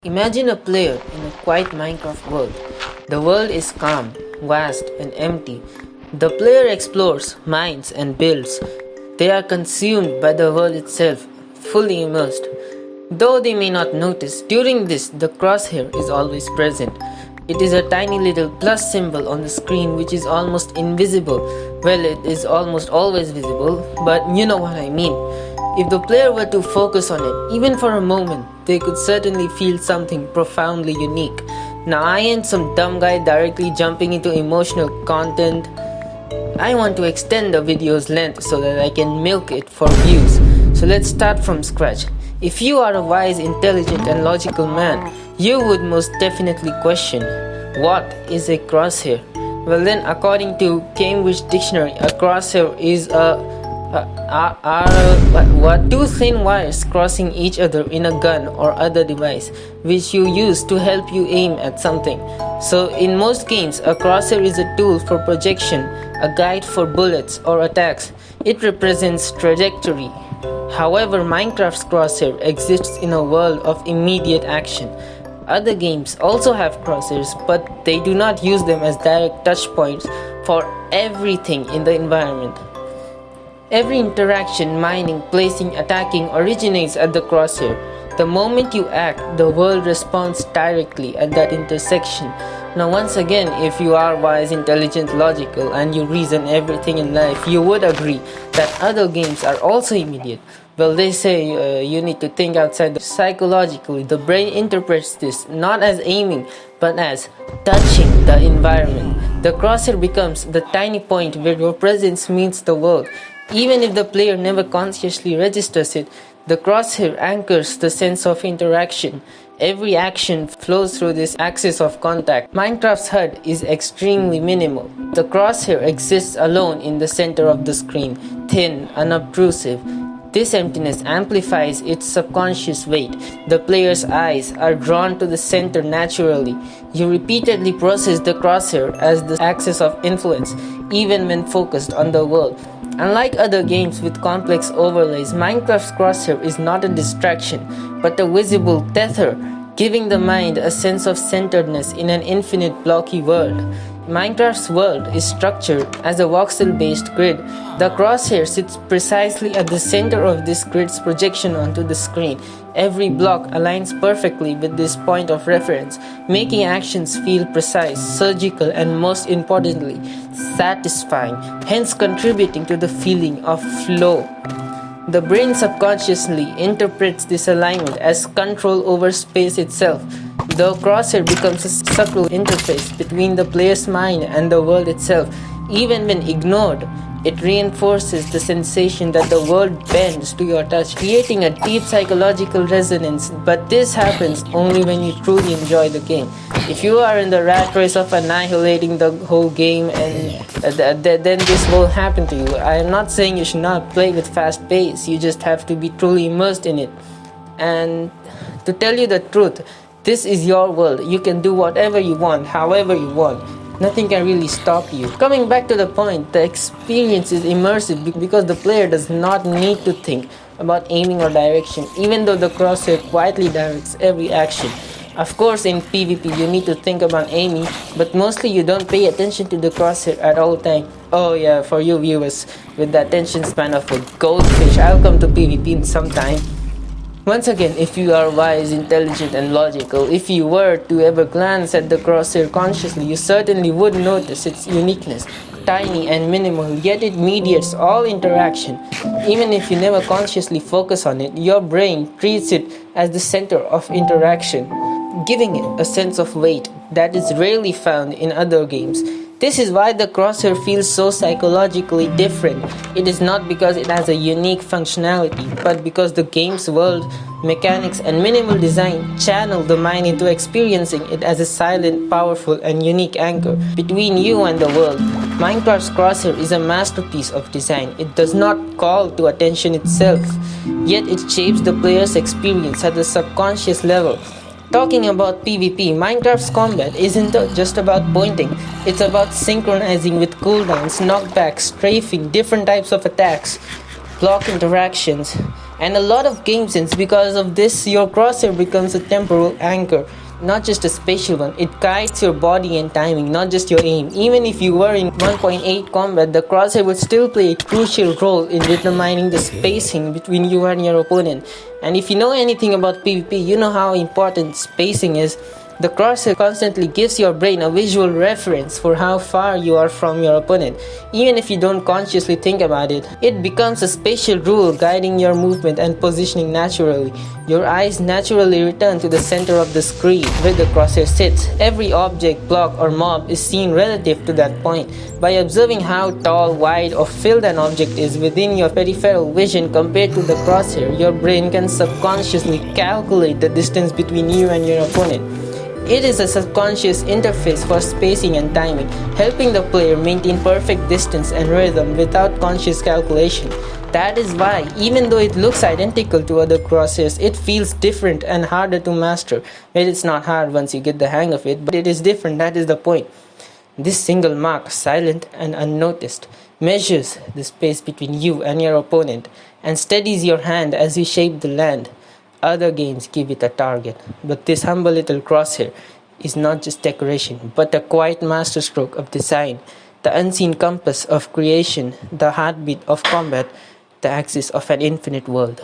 Imagine a player in a quiet Minecraft world. The world is calm, vast, and empty. The player explores, mines, and builds. They are consumed by the world itself, fully immersed. Though they may not notice, during this, the crosshair is always present. It is a tiny little plus symbol on the screen which is almost invisible. Well, it is almost always visible, but you know what I mean. If the player were to focus on it, even for a moment, they could certainly feel something profoundly unique. Now, I ain't some dumb guy directly jumping into emotional content. I want to extend the video's length so that I can milk it for views. So let's start from scratch. If you are a wise, intelligent, and logical man, you would most definitely question, what is a crosshair? Well then, according to Cambridge Dictionary, a crosshair is two thin wires crossing each other in a gun or other device which you use to help you aim at something. So in most games, a crosshair is a tool for projection, a guide for bullets or attacks. It represents trajectory. However, Minecraft's crosshair exists in a world of immediate action. Other games also have crosshairs, but they do not use them as direct touch points for everything in the environment. Every interaction, mining, placing, attacking originates at the crosshair. The moment you act, the world responds directly at that intersection. Now once again, if you are wise, intelligent, logical, and you reason everything in life, you would agree that other games are also immediate. Well, they say you need to think outside. Psychologically, the brain interprets this not as aiming, but as touching the environment. The crosshair becomes the tiny point where your presence meets the world. Even if the player never consciously registers it, the crosshair anchors the sense of interaction. Every action flows through this axis of contact. Minecraft's HUD is extremely minimal. The crosshair exists alone in the center of the screen, thin, unobtrusive. This emptiness amplifies its subconscious weight. The player's eyes are drawn to the center naturally. You repeatedly process the crosshair as the axis of influence, even when focused on the world. Unlike other games with complex overlays, Minecraft's crosshair is not a distraction, but a visible tether, giving the mind a sense of centeredness in an infinite blocky world. Minecraft's world is structured as a voxel-based grid. The crosshair sits precisely at the center of this grid's projection onto the screen. Every block aligns perfectly with this point of reference, making actions feel precise, surgical, and most importantly, satisfying, hence contributing to the feeling of flow. The brain subconsciously interprets this alignment as control over space itself. The crosshair becomes a subtle interface between the player's mind and the world itself. Even when ignored, it reinforces the sensation that the world bends to your touch, creating a deep psychological resonance. But this happens only when you truly enjoy the game. If you are in the rat race of annihilating the whole game, and then this will happen to you. I am not saying you should not play with fast pace. You just have to be truly immersed in it. And to tell you the truth, this is your world. You can do whatever you want, however you want. Nothing can really stop you. Coming back to the point, the experience is immersive because the player does not need to think about aiming or direction, even though the crosshair quietly directs every action. Of course, in PvP you need to think about aiming, but mostly you don't pay attention to the crosshair at all time. Oh yeah, for you viewers with the attention span of a goldfish, I'll come to PvP in some time. Once again, if you are wise, intelligent, and logical, if you were to ever glance at the crosshair consciously, you certainly would notice its uniqueness. Tiny and minimal, yet it mediates all interaction. Even if you never consciously focus on it, your brain treats it as the center of interaction, giving it a sense of weight that is rarely found in other games. This is why the crosshair feels so psychologically different. It is not because it has a unique functionality, but because the game's world, mechanics, and minimal design channel the mind into experiencing it as a silent, powerful, and unique anchor between you and the world. Minecraft's crosshair is a masterpiece of design. It does not call to attention itself, yet it shapes the player's experience at the subconscious level. Talking about PvP, Minecraft's combat isn't just about pointing, it's about synchronizing with cooldowns, knockbacks, strafing, different types of attacks, block interactions, And a lot of game sense. Because of this, your crosshair becomes a temporal anchor, not just a spatial one. It guides your body and timing, not just your aim. Even if you were in 1.8 combat, the crosshair will still play a crucial role in determining the spacing between you and your opponent. And if you know anything about PvP, you know how important spacing is. The crosshair constantly gives your brain a visual reference for how far you are from your opponent. Even if you don't consciously think about it, it becomes a spatial rule guiding your movement and positioning naturally. Your eyes naturally return to the center of the screen where the crosshair sits. Every object, block, or mob is seen relative to that point. By observing how tall, wide, or filled an object is within your peripheral vision compared to the crosshair, your brain can subconsciously calculate the distance between you and your opponent. It is a subconscious interface for spacing and timing, helping the player maintain perfect distance and rhythm without conscious calculation. That is why, even though it looks identical to other crosshairs, it feels different and harder to master. Well, it's not hard once you get the hang of it, but it is different, that is the point. This single mark, silent and unnoticed, measures the space between you and your opponent and steadies your hand as you shape the land. Other games give it a target, but this humble little crosshair is not just decoration, but a quiet masterstroke of design, the unseen compass of creation, the heartbeat of combat, the axis of an infinite world.